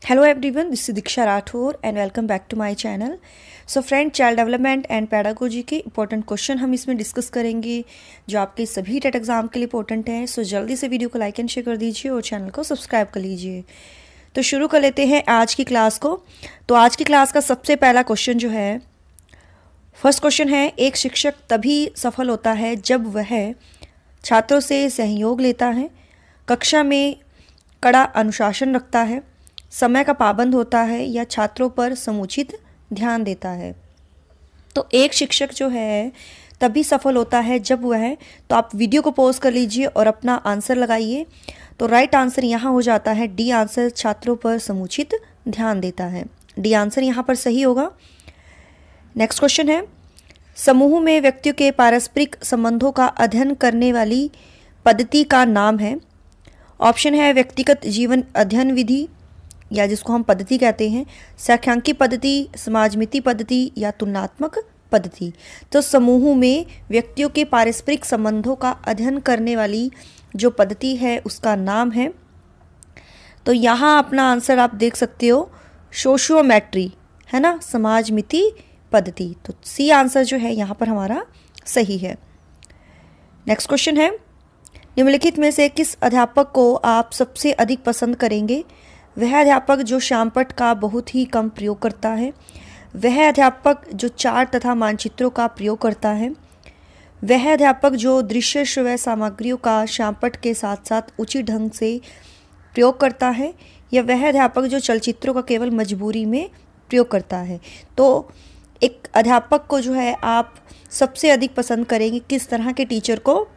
Hello everyone, this is Diksha Rathore and welcome back to my channel. So friend, child development and pedagogy के important question हम इसमें discuss करेंगे जो आपके सभी टेट एग्जाम के लिए इंपॉर्टेंट हैं। सो जल्दी से वीडियो को लाइक एंड शेयर कर दीजिए और चैनल को सब्सक्राइब कर लीजिए। तो शुरू कर लेते हैं आज की क्लास को। तो आज की क्लास का सबसे पहला क्वेश्चन जो है, फर्स्ट क्वेश्चन है, एक शिक्षक तभी सफल होता है जब वह छात्रों से सहयोग लेता है, कक्षा में कड़ा अनुशासन रखता है, समय का पाबंद होता है या छात्रों पर समुचित ध्यान देता है। तो एक शिक्षक जो है तभी सफल होता है जब वह, तो आप वीडियो को पॉज कर लीजिए और अपना आंसर लगाइए। तो राइट आंसर यहाँ हो जाता है डी आंसर, छात्रों पर समुचित ध्यान देता है। डी आंसर यहाँ पर सही होगा। नेक्स्ट क्वेश्चन है, समूह में व्यक्तियों के पारस्परिक संबंधों का अध्ययन करने वाली पद्धति का नाम है। ऑप्शन है व्यक्तिगत जीवन अध्ययन विधि या जिसको हम पद्धति कहते हैं, सांख्यिकी पद्धति, समाजमिति पद्धति या तुलनात्मक पद्धति। तो समूह में व्यक्तियों के पारस्परिक संबंधों का अध्ययन करने वाली जो पद्धति है उसका नाम है, तो यहाँ अपना आंसर आप देख सकते हो, सोशियोमेट्री है ना, समाजमिति पद्धति। तो सी आंसर जो है यहाँ पर हमारा सही है। नेक्स्ट क्वेश्चन है, निम्नलिखित में से किस अध्यापक को आप सबसे अधिक पसंद करेंगे? वह अध्यापक जो श्यामपट्ट का बहुत ही कम प्रयोग करता है, वह अध्यापक जो चार्ट तथा मानचित्रों का प्रयोग करता है, वह अध्यापक जो दृश्य श्रव्य सामग्रियों का श्यामपट्ट के साथ साथ उचित ढंग से प्रयोग करता है, या वह अध्यापक जो चलचित्रों का केवल मजबूरी में प्रयोग करता है। तो एक अध्यापक को जो है आप सबसे अधिक पसंद करेंगे किस तरह के टीचर को?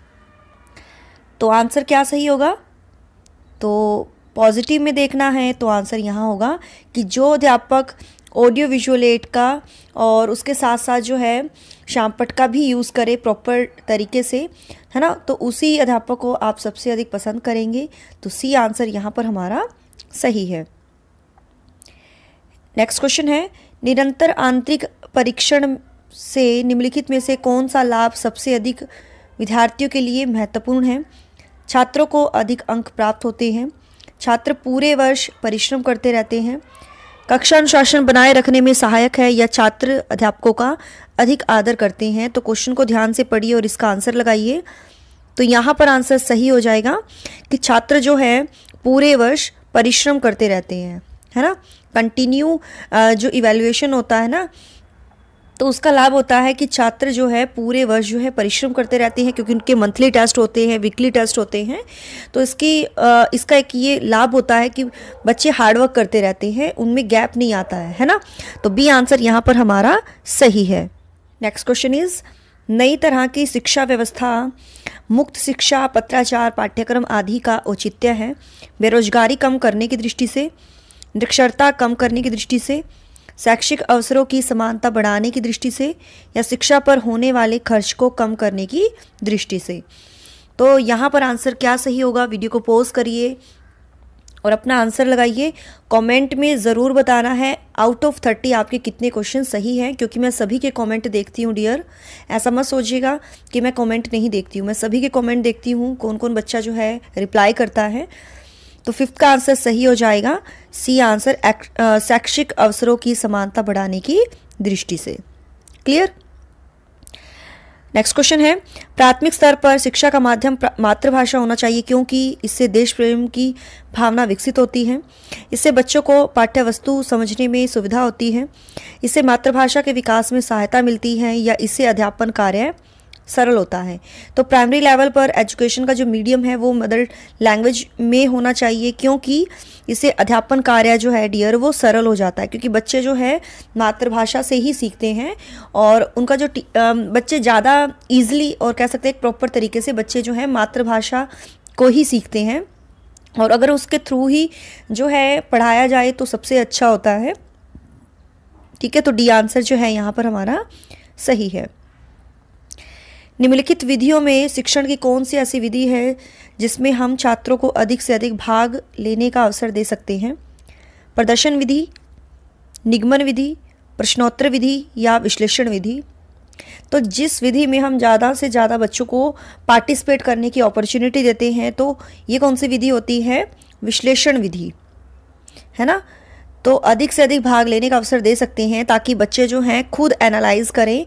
तो आंसर क्या सही होगा? तो पॉजिटिव में देखना है तो आंसर यहाँ होगा कि जो अध्यापक ऑडियो विजुअल एड का और उसके साथ साथ जो है श्यामपट्ट का भी यूज़ करे प्रॉपर तरीके से, है ना, तो उसी अध्यापक को आप सबसे अधिक पसंद करेंगे। तो सी आंसर यहाँ पर हमारा सही है। नेक्स्ट क्वेश्चन है, निरंतर आंतरिक परीक्षण से निम्नलिखित में से कौन सा लाभ सबसे अधिक विद्यार्थियों के लिए महत्वपूर्ण है? छात्रों को अधिक अंक प्राप्त होते हैं, छात्र पूरे वर्ष परिश्रम करते रहते हैं, कक्षा अनुशासन बनाए रखने में सहायक है, या छात्र अध्यापकों का अधिक आदर करते हैं। तो क्वेश्चन को ध्यान से पढ़िए और इसका आंसर लगाइए। तो यहाँ पर आंसर सही हो जाएगा कि छात्र जो है पूरे वर्ष परिश्रम करते रहते हैं, है ना। कंटिन्यू जो इवैल्यूएशन होता है ना, तो उसका लाभ होता है कि छात्र जो है पूरे वर्ष जो है परिश्रम करते रहते हैं, क्योंकि उनके मंथली टेस्ट होते हैं, वीकली टेस्ट होते हैं। तो इसका एक ये लाभ होता है कि बच्चे हार्डवर्क करते रहते हैं, उनमें गैप नहीं आता है ना। तो बी आंसर यहाँ पर हमारा सही है। नेक्स्ट क्वेश्चन इज, नई तरह की शिक्षा व्यवस्था मुक्त शिक्षा, पत्राचार, पाठ्यक्रम आदि का औचित्य है बेरोजगारी कम करने की दृष्टि से, निरक्षरता कम करने की दृष्टि से, शैक्षिक अवसरों की समानता बढ़ाने की दृष्टि से, या शिक्षा पर होने वाले खर्च को कम करने की दृष्टि से। तो यहाँ पर आंसर क्या सही होगा? वीडियो को पॉज करिए और अपना आंसर लगाइए। कमेंट में ज़रूर बताना है आउट ऑफ 30 आपके कितने क्वेश्चन सही हैं, क्योंकि मैं सभी के कमेंट देखती हूँ डियर। ऐसा मत सोचिएगा कि मैं कमेंट नहीं देखती हूँ, मैं सभी के कमेंट देखती हूँ, कौन कौन बच्चा जो है रिप्लाई करता है। तो फिफ्थ का आंसर सही हो जाएगा, सी आंसर, शैक्षिक अवसरों की समानता बढ़ाने की दृष्टि से। क्लियर? नेक्स्ट क्वेश्चन है, प्राथमिक स्तर पर शिक्षा का माध्यम मातृभाषा होना चाहिए क्योंकि इससे देश प्रेम की भावना विकसित होती है, इससे बच्चों को पाठ्य वस्तु समझने में सुविधा होती है, इससे मातृभाषा के विकास में सहायता मिलती है, या इससे अध्यापन कार्य सरल होता है। तो प्राइमरी लेवल पर एजुकेशन का जो मीडियम है वो मदर लैंग्वेज में होना चाहिए, क्योंकि इससे अध्यापन कार्य जो है डियर वो सरल हो जाता है, क्योंकि बच्चे जो है मातृभाषा से ही सीखते हैं और उनका जो बच्चे ज़्यादा ईजिली और कह सकते हैं एक प्रॉपर तरीके से बच्चे जो है मातृभाषा को ही सीखते हैं, और अगर उसके थ्रू ही जो है पढ़ाया जाए तो सबसे अच्छा होता है। ठीक है, तो डी आंसर जो है यहाँ पर हमारा सही है। निम्नलिखित विधियों में शिक्षण की कौन सी ऐसी विधि है जिसमें हम छात्रों को अधिक से अधिक भाग लेने का अवसर दे सकते हैं? प्रदर्शन विधि, निगमन विधि, प्रश्नोत्तर विधि या विश्लेषण विधि? तो जिस विधि में हम ज़्यादा से ज़्यादा बच्चों को पार्टिसिपेट करने की अपॉर्चुनिटी देते हैं, तो ये कौन सी विधि होती है? विश्लेषण विधि, है ना। तो अधिक से अधिक भाग लेने का अवसर दे सकते हैं, ताकि बच्चे जो हैं खुद एनालाइज करें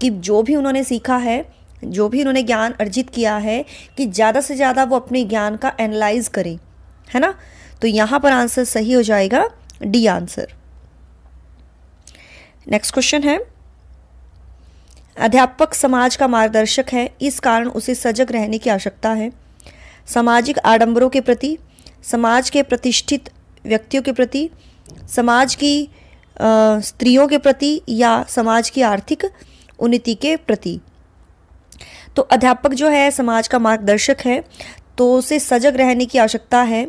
कि जो भी उन्होंने सीखा है, जो भी उन्होंने ज्ञान अर्जित किया है, कि ज़्यादा से ज़्यादा वो अपने ज्ञान का एनालाइज करें, है ना। तो यहाँ पर आंसर सही हो जाएगा डी आंसर। नेक्स्ट क्वेश्चन है, अध्यापक समाज का मार्गदर्शक है, इस कारण उसे सजग रहने की आवश्यकता है। सामाजिक आडंबरों के प्रति, समाज के प्रतिष्ठित व्यक्तियों के प्रति, समाज की स्त्रियों के प्रति, या समाज की आर्थिक उन्नति के प्रति। तो अध्यापक जो है समाज का मार्गदर्शक है, तो उसे सजग रहने की आवश्यकता है।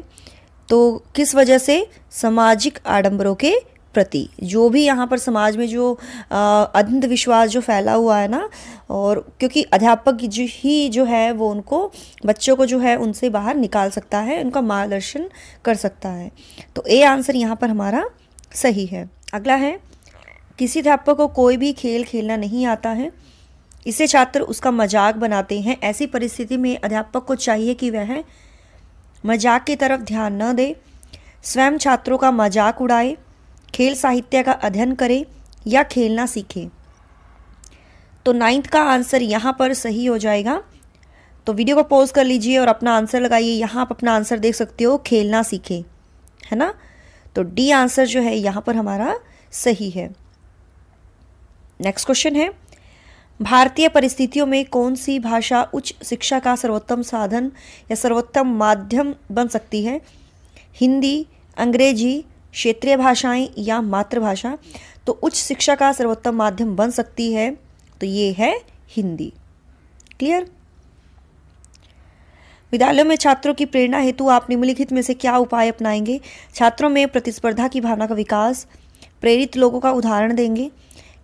तो किस वजह से? सामाजिक आडंबरों के प्रति। जो भी यहाँ पर समाज में जो अंधविश्वास जो फैला हुआ है ना, और क्योंकि अध्यापक जो है वो उनको, बच्चों को जो है उनसे बाहर निकाल सकता है, उनका मार्गदर्शन कर सकता है। तो ए आंसर यहाँ पर हमारा सही है। अगला है, किसी अध्यापक को कोई भी खेल खेलना नहीं आता है, इससे छात्र उसका मजाक बनाते हैं। ऐसी परिस्थिति में अध्यापक को चाहिए कि वह मजाक की तरफ ध्यान न दे, स्वयं छात्रों का मजाक उड़ाए, खेल साहित्य का अध्ययन करे या खेलना सीखे। तो 9th का आंसर यहाँ पर सही हो जाएगा। तो वीडियो को पॉज कर लीजिए और अपना आंसर लगाइए। यहाँ आप अपना आंसर देख सकते हो, खेलना सीखे, है ना। तो डी आंसर जो है यहाँ पर हमारा सही है। नेक्स्ट क्वेश्चन है, भारतीय परिस्थितियों में कौन सी भाषा उच्च शिक्षा का सर्वोत्तम साधन या सर्वोत्तम माध्यम बन सकती है? हिंदी, अंग्रेजी, क्षेत्रीय भाषाएं या मातृभाषा? तो उच्च शिक्षा का सर्वोत्तम माध्यम बन सकती है, तो ये है हिंदी। क्लियर? विद्यालयों में छात्रों की प्रेरणा हेतु आप निम्नलिखित में से क्या उपाय अपनाएंगे? छात्रों में प्रतिस्पर्धा की भावना का विकास, प्रेरित लोगों का उदाहरण देंगे,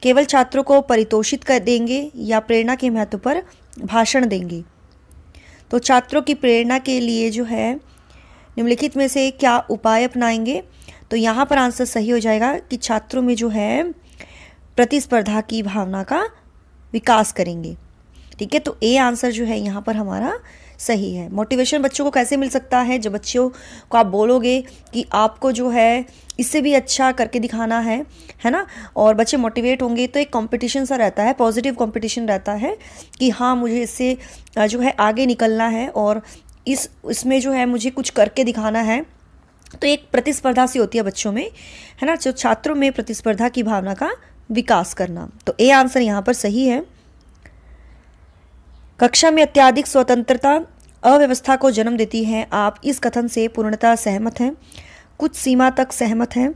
केवल छात्रों को परितोषित कर देंगे, या प्रेरणा के महत्व पर भाषण देंगे? तो छात्रों की प्रेरणा के लिए जो है निम्नलिखित में से क्या उपाय अपनाएंगे? तो यहाँ पर आंसर सही हो जाएगा कि छात्रों में जो है प्रतिस्पर्धा की भावना का विकास करेंगे। ठीक है, तो ए आंसर जो है यहाँ पर हमारा सही है। मोटिवेशन बच्चों को कैसे मिल सकता है? जब बच्चों को आप बोलोगे कि आपको जो है इससे भी अच्छा करके दिखाना है ना, और बच्चे मोटिवेट होंगे, तो एक कंपटीशन सा रहता है, पॉजिटिव कंपटीशन रहता है कि हाँ मुझे इससे जो है आगे निकलना है, और इसमें जो है मुझे कुछ करके दिखाना है। तो एक प्रतिस्पर्धा सी होती है बच्चों में, है ना, जो छात्रों में प्रतिस्पर्धा की भावना का विकास करना। तो ए आंसर यहाँ पर सही है। कक्षा में अत्यधिक स्वतंत्रता अव्यवस्था को जन्म देती है, आप इस कथन से पूर्णतः सहमत हैं? कुछ सीमा तक सहमत हैं,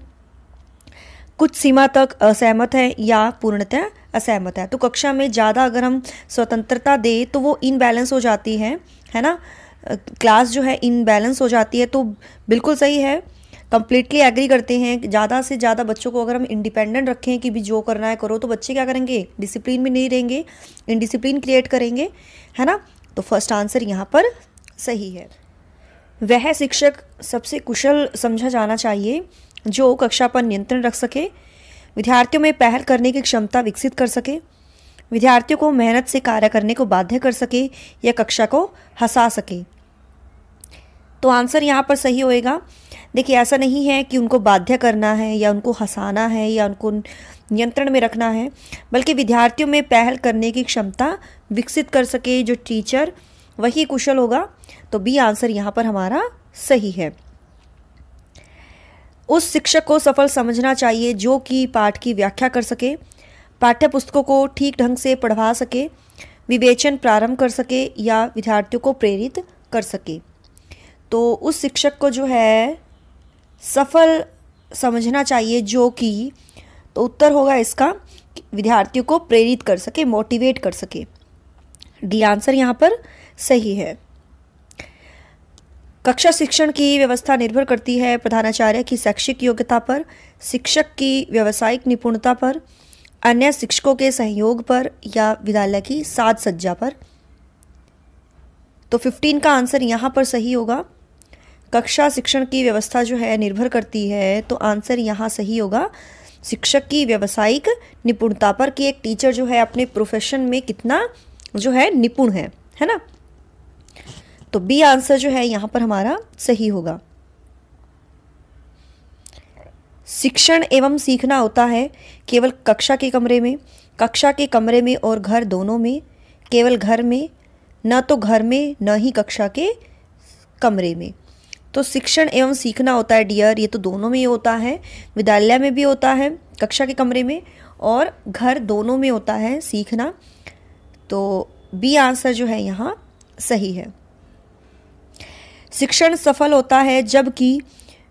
कुछ सीमा तक असहमत है, या पूर्णतः असहमत है? तो कक्षा में ज़्यादा अगर हम स्वतंत्रता दे तो वो इनबैलेंस हो जाती है ना, क्लास जो है इनबैलेंस हो जाती है। तो बिल्कुल सही है, कंप्लीटली एग्री करते हैं। ज़्यादा से ज़्यादा बच्चों को अगर हम इंडिपेंडेंट रखें कि भी जो करना है करो, तो बच्चे क्या करेंगे? डिसिप्लिन में नहीं रहेंगे, इनडिसिप्लिन क्रिएट करेंगे, है ना। तो फर्स्ट आंसर यहाँ पर सही है। वह शिक्षक सबसे कुशल समझा जाना चाहिए जो कक्षा पर नियंत्रण रख सके, विद्यार्थियों में पहल करने की क्षमता विकसित कर सके, विद्यार्थियों को मेहनत से कार्य करने को बाध्य कर सके, या कक्षा को हंसा सके। तो आंसर यहाँ पर सही होएगा। देखिए, ऐसा नहीं है कि उनको बाध्य करना है या उनको हंसाना है या उनको नियंत्रण में रखना है, बल्कि विद्यार्थियों में पहल करने की क्षमता विकसित कर सके जो टीचर, वही कुशल होगा। तो बी आंसर यहाँ पर हमारा सही है। उस शिक्षक को सफल समझना चाहिए जो कि पाठ की व्याख्या कर सके, पाठ्य पुस्तकों को ठीक ढंग से पढ़वा सके, विवेचन प्रारंभ कर सके, या विद्यार्थियों को प्रेरित कर सके। तो उस शिक्षक को जो है सफल समझना चाहिए जो कि, तो उत्तर होगा इसका विद्यार्थियों को प्रेरित कर सके, मोटिवेट कर सके। डी आंसर यहाँ पर सही है। कक्षा शिक्षण की व्यवस्था निर्भर करती है प्रधानाचार्य की शैक्षिक योग्यता पर, शिक्षक की व्यावसायिक निपुणता पर, अन्य शिक्षकों के सहयोग पर, या विद्यालय की साज सज्जा पर। तो 15 का आंसर यहाँ पर सही होगा। कक्षा शिक्षण की व्यवस्था जो है निर्भर करती है, तो आंसर यहाँ सही होगा शिक्षक की व्यावसायिक निपुणता पर, कि एक टीचर जो है अपने प्रोफेशन में कितना जो है निपुण है ना। तो बी आंसर जो है यहाँ पर हमारा सही होगा। शिक्षण एवं सीखना होता है केवल कक्षा के कमरे में, कक्षा के कमरे में और घर दोनों में, केवल घर में, न तो घर में न ही कक्षा के कमरे में। तो शिक्षण एवं सीखना होता है डियर, ये तो दोनों में ही होता है, विद्यालय में भी होता है, कक्षा के कमरे में, और घर दोनों में होता है सीखना। तो बी आंसर जो है यहाँ सही है। शिक्षण सफल होता है जबकि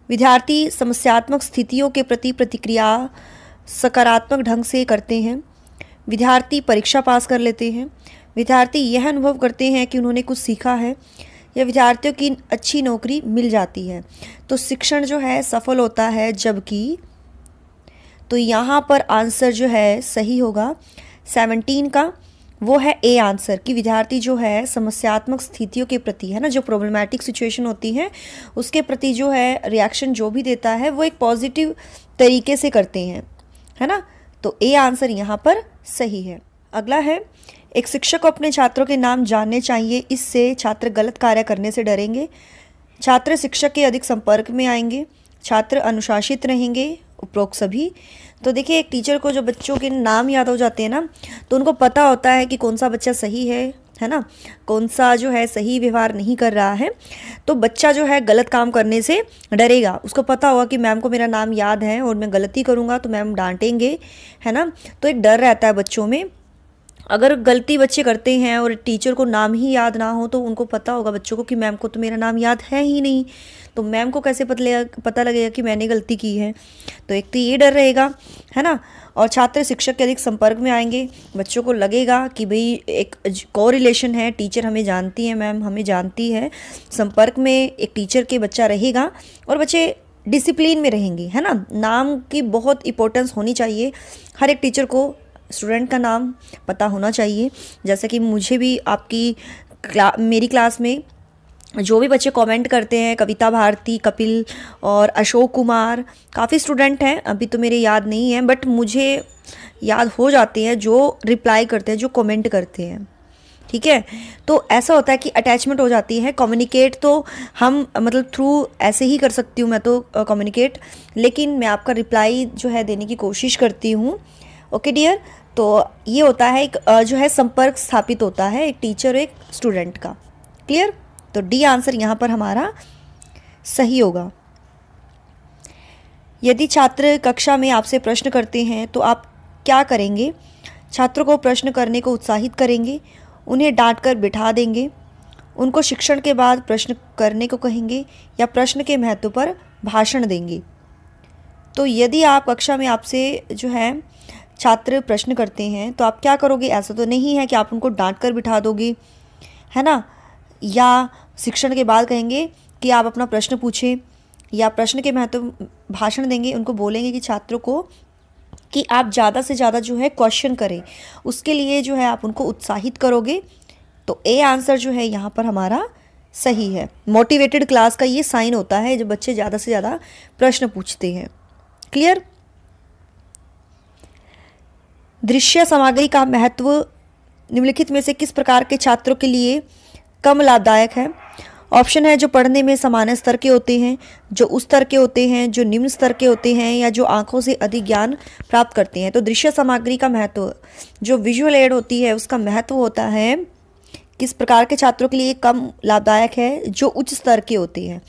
विद्यार्थी समस्यात्मक स्थितियों के प्रति प्रतिक्रिया सकारात्मक ढंग से करते हैं, विद्यार्थी परीक्षा पास कर लेते हैं, विद्यार्थी यह अनुभव करते हैं कि उन्होंने कुछ सीखा है, या विद्यार्थियों की अच्छी नौकरी मिल जाती है। तो शिक्षण जो है सफल होता है जबकि, तो यहाँ पर आंसर जो है सही होगा 17 का, वो है ए आंसर, कि विद्यार्थी जो है समस्यात्मक स्थितियों के प्रति, है ना, जो प्रॉब्लमैटिक सिचुएशन होती है उसके प्रति जो है रिएक्शन जो भी देता है वो एक पॉजिटिव तरीके से करते हैं, है ना। तो ए आंसर यहाँ पर सही है। अगला है, एक शिक्षक को अपने छात्रों के नाम जानने चाहिए, इससे छात्र गलत कार्य करने से डरेंगे, छात्र शिक्षक के अधिक संपर्क में आएंगे, छात्र अनुशासित रहेंगे, उपरोक्त सभी। तो देखिए, एक टीचर को जो बच्चों के नाम याद हो जाते हैं ना, तो उनको पता होता है कि कौन सा बच्चा सही है ना, कौन सा जो है सही व्यवहार नहीं कर रहा है। तो बच्चा जो है गलत काम करने से डरेगा, उसको पता होगा कि मैम को मेरा नाम याद है और मैं गलती करूँगा तो मैम डांटेंगे, है ना। तो एक डर रहता है बच्चों में। अगर गलती बच्चे करते हैं और टीचर को नाम ही याद ना हो तो उनको पता होगा बच्चों को कि मैम को तो मेरा नाम याद है ही नहीं, तो मैम को कैसे पता लगेगा कि मैंने गलती की है। तो एक तो ये डर रहेगा, है ना। और छात्र शिक्षक के अधिक संपर्क में आएंगे, बच्चों को लगेगा कि भाई एक कोरिलेशन है, टीचर हमें जानती है, मैम हमें जानती है, संपर्क में एक टीचर के बच्चा रहेगा और बच्चे डिसिप्लिन में रहेंगे, है ना। नाम की बहुत इंपॉर्टेंस होनी चाहिए, हर एक टीचर को स्टूडेंट का नाम पता होना चाहिए। जैसे कि मुझे भी आपकी मेरी क्लास में जो भी बच्चे कमेंट करते हैं, कविता भारती, कपिल और अशोक कुमार, काफ़ी स्टूडेंट हैं, अभी तो मेरे याद नहीं है बट मुझे याद हो जाते हैं जो रिप्लाई करते हैं, जो कमेंट करते हैं, ठीक है। तो ऐसा होता है कि अटैचमेंट हो जाती है। कम्युनिकेट तो हम मतलब थ्रू ऐसे ही कर सकती हूँ मैं तो कम्युनिकेट, लेकिन मैं आपका रिप्लाई जो है देने की कोशिश करती हूँ। ओके डियर, तो ये होता है एक जो है संपर्क स्थापित होता है एक टीचर और एक स्टूडेंट का। क्लियर? तो डी आंसर यहाँ पर हमारा सही होगा। यदि छात्र कक्षा में आपसे प्रश्न करते हैं तो आप क्या करेंगे? छात्रों को प्रश्न करने को उत्साहित करेंगे, उन्हें डांट कर बिठा देंगे, उनको शिक्षण के बाद प्रश्न करने को कहेंगे, या प्रश्न के महत्व पर भाषण देंगे। तो यदि आप कक्षा में आपसे जो है छात्र प्रश्न करते हैं तो आप क्या करोगे? ऐसा तो नहीं है कि आप उनको डांट कर बिठा दोगे, है ना, या शिक्षण के बाद कहेंगे कि आप अपना प्रश्न पूछें, या प्रश्न के महत्व भाषण देंगे, उनको बोलेंगे कि छात्रों को कि आप ज़्यादा से ज़्यादा जो है क्वेश्चन करें, उसके लिए जो है आप उनको उत्साहित करोगे। तो ए आंसर जो है यहाँ पर हमारा सही है। मोटिवेटेड क्लास का ये साइन होता है जब बच्चे ज़्यादा से ज़्यादा प्रश्न पूछते हैं। क्लियर? दृश्य सामग्री का महत्व निम्नलिखित में से किस प्रकार के छात्रों के लिए कम लाभदायक है? ऑप्शन है जो पढ़ने में सामान्य स्तर के होते हैं, जो उस स्तर के होते हैं, जो निम्न स्तर के होते हैं, या जो आंखों से अधिक ज्ञान प्राप्त करते हैं। तो दृश्य सामग्री का महत्व, जो विजुअल एड होती है उसका महत्व होता है किस प्रकार के छात्रों के लिए कम लाभदायक है? जो उच्च स्तर के होते हैं,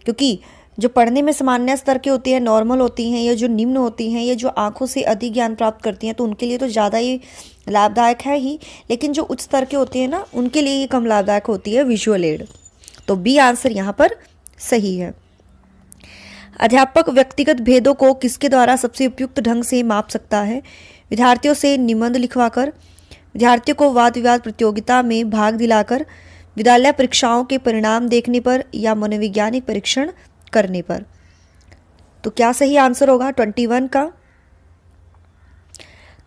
क्योंकि जो पढ़ने में सामान्य स्तर के होती है, नॉर्मल होती हैं, या जो निम्न होती हैं, या जो आंखों से अधिक ज्ञान प्राप्त करती हैं, तो उनके लिए तो ज़्यादा ही लाभदायक है ही, लेकिन जो उच्च स्तर के होते हैं ना, उनके लिए ये कम लाभदायक होती है विजुअल एड। तो बी आंसर यहाँ पर सही है। अध्यापक व्यक्तिगत भेदों को किसके द्वारा सबसे उपयुक्त ढंग से माप सकता है? विद्यार्थियों से निबंध लिखवाकर, विद्यार्थियों को वाद विवाद प्रतियोगिता में भाग दिलाकर, विद्यालय परीक्षाओं के परिणाम देखने पर, या मनोवैज्ञानिक परीक्षण करने पर। तो क्या सही आंसर होगा 21 का?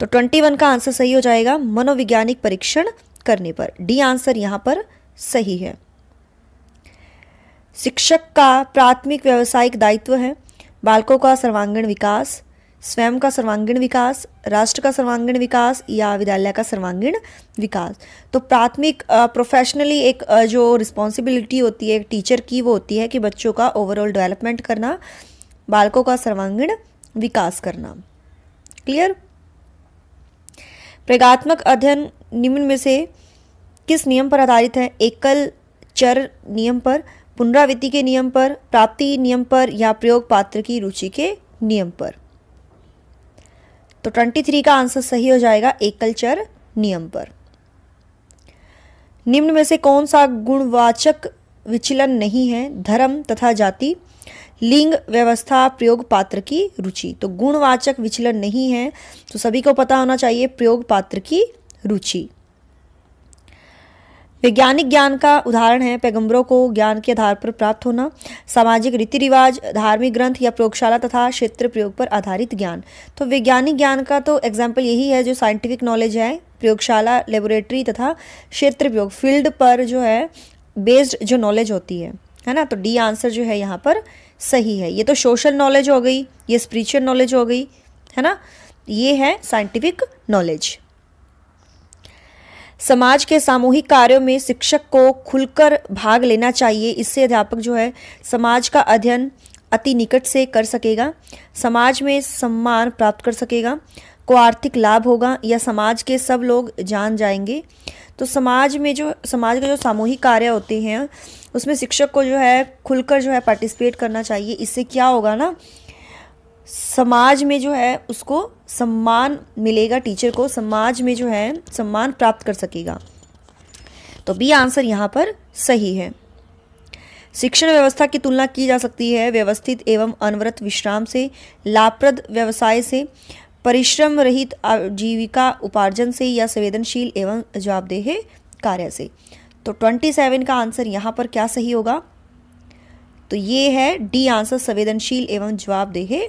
तो 21 का आंसर सही हो जाएगा मनोवैज्ञानिक परीक्षण करने पर। डी आंसर यहां पर सही है। शिक्षक का प्राथमिक व्यावसायिक दायित्व है बालकों का सर्वांगीण विकास, स्वयं का सर्वांगीण विकास, राष्ट्र का सर्वांगीण विकास, या विद्यालय का सर्वांगीण विकास। तो प्राथमिक प्रोफेशनली एक जो रिस्पॉन्सिबिलिटी होती है एक टीचर की, वो होती है कि बच्चों का ओवरऑल डेवलपमेंट करना, बालकों का सर्वांगीण विकास करना। क्लियर। प्रयोगात्मक अध्ययन निम्न में से किस नियम पर आधारित है? एकल चर नियम पर, पुनरावृत्ति के नियम पर, प्राप्ति नियम पर, या प्रयोग पात्र की रुचि के नियम पर? तो 23 का आंसर सही हो जाएगा एकल चर नियम पर। निम्न में से कौन सा गुणवाचक विचलन नहीं है? धर्म तथा जाति, लिंग, व्यवस्था, प्रयोग पात्र की रुचि। तो गुणवाचक विचलन नहीं है, तो सभी को पता होना चाहिए प्रयोग पात्र की रुचि। वैज्ञानिक ज्ञान का उदाहरण है पैगंबरों को ज्ञान के आधार पर प्राप्त होना, सामाजिक रीति रिवाज, धार्मिक ग्रंथ, या प्रयोगशाला तथा क्षेत्र प्रयोग पर आधारित ज्ञान। तो वैज्ञानिक ज्ञान का तो एग्जाम्पल यही है जो साइंटिफिक नॉलेज है, प्रयोगशाला, लेबोरेटरी तथा क्षेत्र प्रयोग, फील्ड पर जो है बेस्ड जो नॉलेज होती है ना। तो डी आंसर जो है यहाँ पर सही है। ये तो सोशल नॉलेज हो गई, ये स्पिरिचुअल नॉलेज हो गई, है ना। ये है साइंटिफिक नॉलेज। समाज के सामूहिक कार्यों में शिक्षक को खुलकर भाग लेना चाहिए, इससे अध्यापक जो है समाज का अध्ययन अति निकट से कर सकेगा, समाज में सम्मान प्राप्त कर सकेगा, को आर्थिक लाभ होगा, या समाज के सब लोग जान जाएंगे। तो समाज के जो सामूहिक कार्य होते हैं उसमें शिक्षक को जो है खुलकर जो है पार्टिसिपेट करना चाहिए। इससे क्या होगा ना, समाज में जो है उसको सम्मान मिलेगा, टीचर को समाज में जो है सम्मान प्राप्त कर सकेगा। तो बी आंसर यहाँ पर सही है। शिक्षण व्यवस्था की तुलना की जा सकती है व्यवस्थित एवं अनवरत विश्राम से, लाभप्रद व्यवसाय से, परिश्रम रहित जीविका उपार्जन से, या संवेदनशील एवं जवाबदेह कार्य से। तो 27 का आंसर यहाँ पर क्या सही होगा? तो ये है डी आंसर, संवेदनशील एवं जवाबदेह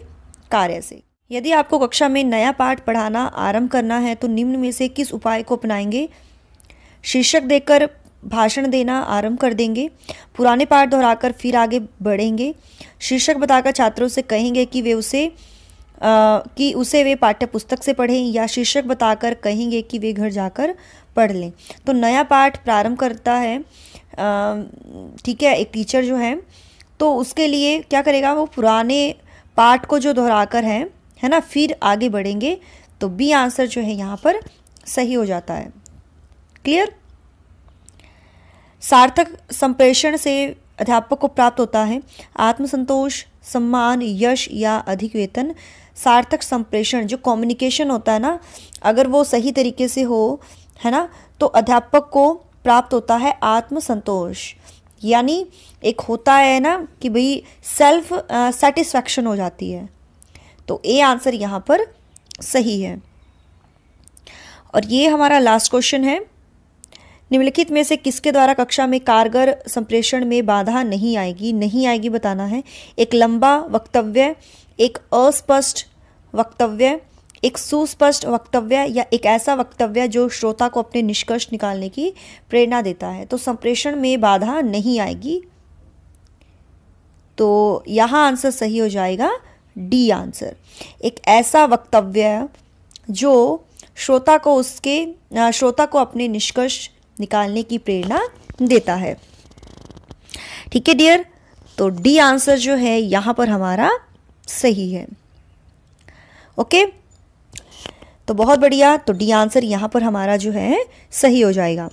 कार्य से। यदि आपको कक्षा में नया पाठ पढ़ाना आरंभ करना है तो निम्न में से किस उपाय को अपनाएंगे? शीर्षक देकर भाषण देना आरंभ कर देंगे, पुराने पाठ दोहराकर फिर आगे बढ़ेंगे, शीर्षक बताकर छात्रों से कहेंगे कि उसे वे पाठ्य पुस्तक से पढ़ें, या शीर्षक बताकर कहेंगे कि वे घर जाकर पढ़ लें। तो नया पाठ प्रारंभ करता है, ठीक है, एक टीचर जो है तो उसके लिए क्या करेगा, वो पुराने पाठ को जो दोहराकर है ना, फिर आगे बढ़ेंगे। तो बी आंसर जो है यहाँ पर सही हो जाता है। क्लियर। सार्थक संप्रेषण से अध्यापक को प्राप्त होता है आत्मसंतोष, सम्मान, यश, या अधिक वेतन। सार्थक संप्रेषण जो कम्युनिकेशन होता है ना, अगर वो सही तरीके से हो, है ना, तो अध्यापक को प्राप्त होता है आत्मसंतोष, यानी एक होता है ना कि भाई सेल्फ सेटिस्फैक्शन हो जाती है। तो ए आंसर यहाँ पर सही है। और ये हमारा लास्ट क्वेश्चन है, निम्नलिखित में से किसके द्वारा कक्षा में कारगर संप्रेषण में बाधा नहीं आएगी? नहीं आएगी बताना है। एक लंबा वक्तव्य, एक अस्पष्ट वक्तव्य, एक सुस्पष्ट वक्तव्य, या एक ऐसा वक्तव्य जो श्रोता को अपने निष्कर्ष निकालने की प्रेरणा देता है। तो संप्रेषण में बाधा नहीं आएगी, तो यहाँ आंसर सही हो जाएगा डी आंसर। एक ऐसा वक्तव्य जो श्रोता को अपने निष्कर्ष निकालने की प्रेरणा देता है। ठीक है डियर, तो डी आंसर जो है यहाँ पर हमारा सही है। ओके, तो बहुत बढ़िया, तो डी आंसर यहाँ पर हमारा जो है सही हो जाएगा।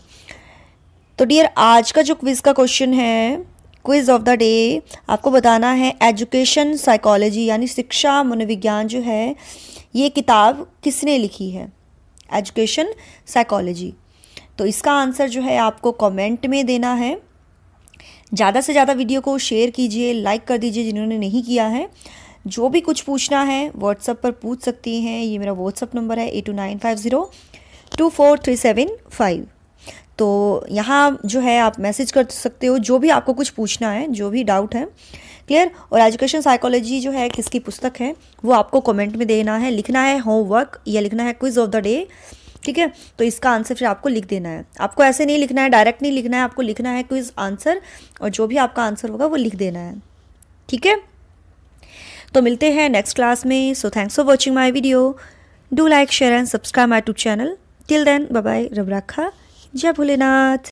तो डियर, आज का जो क्विज का क्वेश्चन है, क्विज ऑफ द डे, आपको बताना है एजुकेशन साइकोलॉजी यानी शिक्षा मनोविज्ञान जो है, ये किताब किसने लिखी है? Education psychology. तो इसका आंसर जो है आपको कमेंट में देना है। ज़्यादा से ज़्यादा वीडियो को शेयर कीजिए, लाइक कर दीजिए जिन्होंने नहीं किया है। जो भी कुछ पूछना है व्हाट्सएप पर पूछ सकती हैं, ये मेरा व्हाट्सएप नंबर है 8295024375। तो यहाँ जो है आप मैसेज कर सकते हो, जो भी आपको कुछ पूछना है, जो भी डाउट है। क्लियर। और एजुकेशन साइकोलॉजी जो है किसकी पुस्तक है वो आपको कमेंट में देना है, लिखना है होमवर्क या लिखना है क्विज ऑफ द डे। ठीक है, तो इसका आंसर फिर आपको लिख देना है। आपको ऐसे नहीं लिखना है, डायरेक्ट नहीं लिखना है, आपको लिखना है क्विज आंसर, और जो भी आपका आंसर होगा वो लिख देना है। ठीक है, तो मिलते हैं नेक्स्ट क्लास में। So thanks for watching my video. Do like, share and subscribe my YouTube channel. Till then, bye bye, Rab रखा, जय भोलेनाथ।